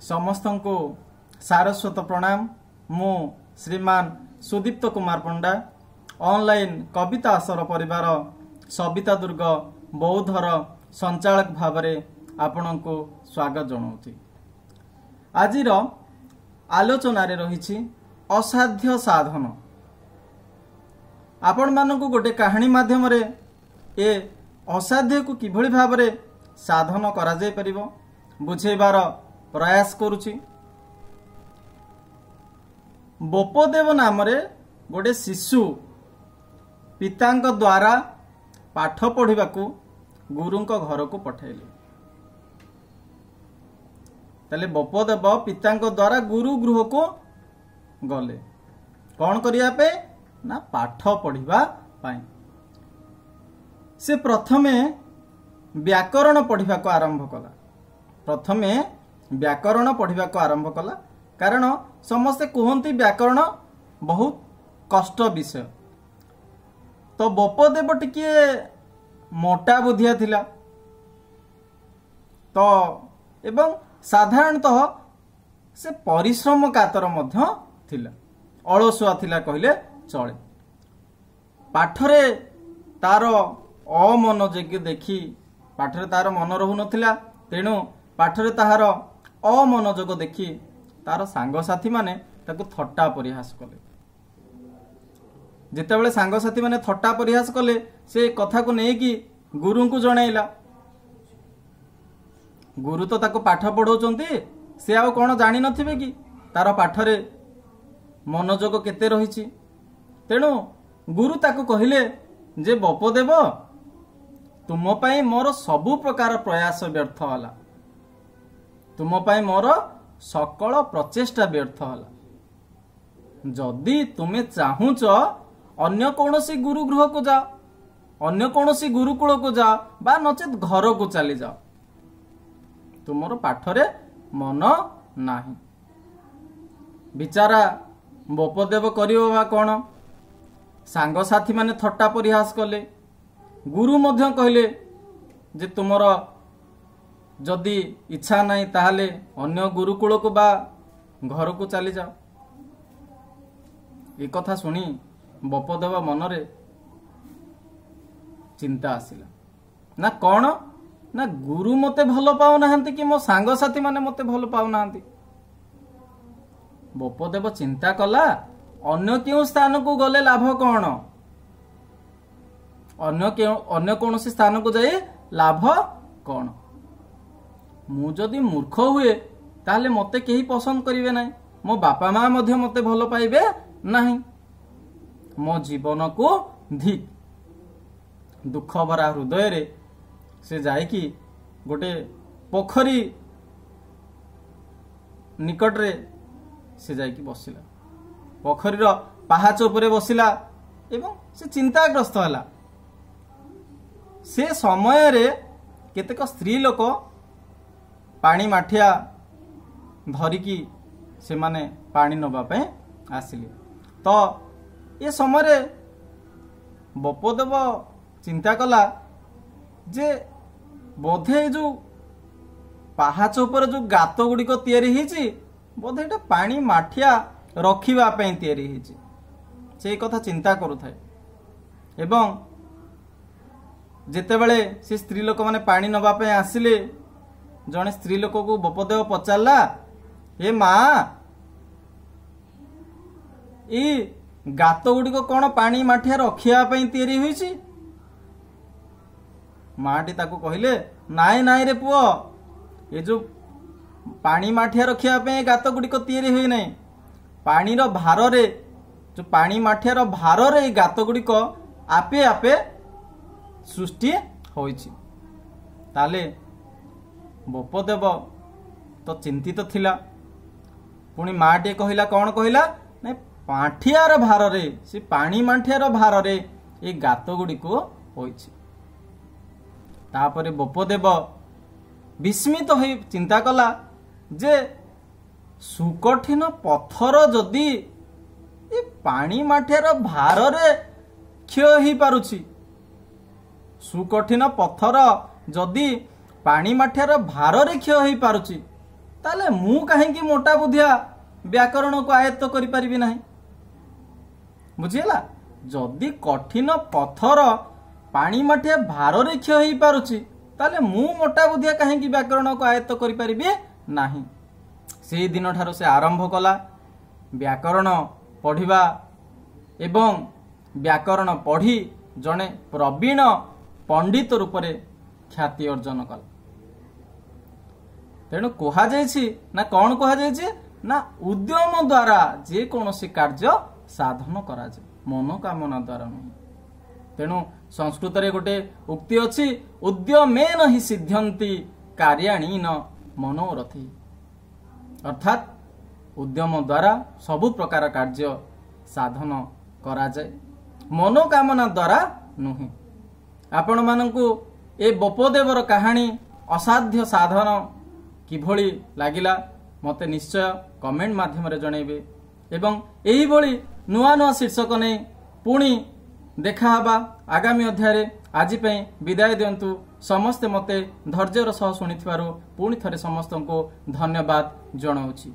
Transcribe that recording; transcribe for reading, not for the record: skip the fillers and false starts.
समस्त को सारस्वत प्रणाम। मु श्रीमान सुदीप्त कुमार पंडा ऑनलाइन कविता आसर परिवार सविता दुर्ग बौद्धर संचालक भाव आपण को स्वागत जनाऊँ। आज आलोचन रही असाध्य साधन। आपण मानक गोटे कहानी माध्यम ए असाध्य को किभली भाव साधन करा जाय परिबो बुझेबार प्रयास करुछि। बोपदेव नाम गोटे शिशु पितांक द्वारा पाठ पढ़ा गुरु घर को पठाइले। तले बोपदेव पितांक द्वारा गुरु गृह को गले कौन करिया पे ना पाठ पढ़िबा पाई। से प्रथमे व्याकरण पढ़िबा को आरंभ कला। प्रथमे व्याकरण पढ़िबा को आरंभ कला कारण समस्ते कहते व्याकरण बहुत कष्ट विषय। तो बोपदेव टिके मोटा बुद्धिया थिला तो एवं साधारणतः से परिश्रम कातर मध्य थिला, अलसुआ थिला कहले चले। पाठरे तार अमनोযোग्य देखी पाठरे तार मन रहु नथिला, तेणु पाठरे ताहार अमनोযোଗ देखी तार सांगसाथी माने ताकू थट्टा परिहास कले। जितेबाला सांगसाथी माने थट्टा परिहास कले से कथा को नेकी गुरु को जणाइला। गुरु तो ताको पाठ पढ़ाउचंती, से आउ कोन जानि नथिबे कि तार पाठरे मनोयोग केते रहिछि। तेणु गुरु ताको कहिले जे बोपदेव तुम पाई मोर सबु प्रकार प्रयास व्यर्थ होला, तुम पाई मोर सकल प्रचेष्टा व्यर्थ होला। जदि तुमे चाहुच अन्य कौनसी गुरु गृह को जाओ, अन्य कौनसी गुरुकुल को जाओ बा नचेत घर को चली जाओ, तुमर पाठरे मन नाही। बिचारा बोपदेव करियो बा कोन? सांगसाथी माने थट्टा परिहास कले। गुरु मध्य कहले जे तुमर जदि इच्छा नहीं ताहले अन्य गुरुकुल को बा घर को चली जाओ। एक कथा सुनी बोपदेव मनरे चिंता आसिला ना कौन ना गुरु मते भल पाउ नाहंती कि मो सांगसाथी माने मते भल पाउ नाहंती। बोपदेव चिंता कला अन्य क्यों स्थान को गले लाभ कौन? अन्य कौन सी स्थान को जाए लाभ कौन? मु जदि मूर्ख हुए ताले मते केही पसंद करिवे नाही, मो बापा माँ मध्य मते भल पाइबे नाही। मो जीवन को धिक दुख भरा हृदय रे से जाइकी गोटे पोखरी निकट रे से जाइकी बसिला। पोखरीर पहाच उपरे बसिला एवं से चिंताग्रस्त होला। से समय रे केतेक स्त्री लोक पानी माठिया धरिकी से माने पानी नबा पे आसिले। तो ये समय रे बोपदेव चिंता कला जे बोधे जो पहाच ऊपर जो गात गुड़िक तैयारी होइछि बोधे एटा पानी माठिया रखिबा पे तैयारी होइछि, से कथा चिंता करूथाय। एवं जेतेबेले से स्त्री लोक माने पानी नबा पे आसिले जने स्त्री लोक को बोपदेव पचारला, ए माँ ई गात गुड़िक कौन पानी माठिया रखिया पे तैयारी होइछि? माटी ताको कहले नाई नाई रे पुओ, ये जो पानी माठिया रखिया पे गात गुड़िक तैयारी होई नाही। पानीर भार रे जो पानी माठियार भार रे गात गुड़िक आपे आपे सृष्टि होइछि। ताले बोपदेव तो चिंतित थिला। पुणी माटी कहला कौन कहला ना पाठियार भार रे से पानी माठियार भार रे ये गात गुड़िक होइछि। तापरे बोपदेव विस्मित हो चिंता कला जे सुकठिन पत्थर जदि ये पानी माठियार भार रे क्षय ही पारुछि, सुकठिन पत्थर जदि पानी माठियार भार रे क्षय हो पारुछि ताले मु कहीं मोटा बुद्धिया व्याकरण को आयत्त करि परिबि नाही बुझिला जदि कठिन पथर पानी माठिया भार रे क्षय होई पारुछि ताले मु मोटा बुद्धिया कहीं व्याकरण को आयत्त करि परिबि नाही से दिन ठारो से आरंभ कला व्याकरण पढ़िबा एवं व्याकरण पढ़ी जने प्रवीण पंडित रूप में ख्याति अर्जन कला तेणु कहा जायछि ना कौन कहा जायछि ना उद्यम द्वारा जे कौनसी कार्य साधन करा जाय मनोकामना द्वारा नहीं तेणु संस्कृत रे गोटे उक्ति अछि उद्यमेन हि सिद्ध्यन्ति कार्याणि न मनोरथी अर्थात उद्यम द्वारा सबु प्रकार कार्य साधन करा जाय मनोकामना द्वारा नुहे आपण मानकु ए बपदेवर कहानी असाध्य साधन किभली लागिला मते निश्चय कमेंट माध्यम रे जणैबे एवं एही भली नुआ नुआ शीर्षक नै पुणी देखा हबा आगामी अध्याय रे आजि पई विदाय दियंतु समस्ते मते धैर्यर सह सुनिथिबारु पुणी थरे समस्तंको धन्यवाद जणाउछि।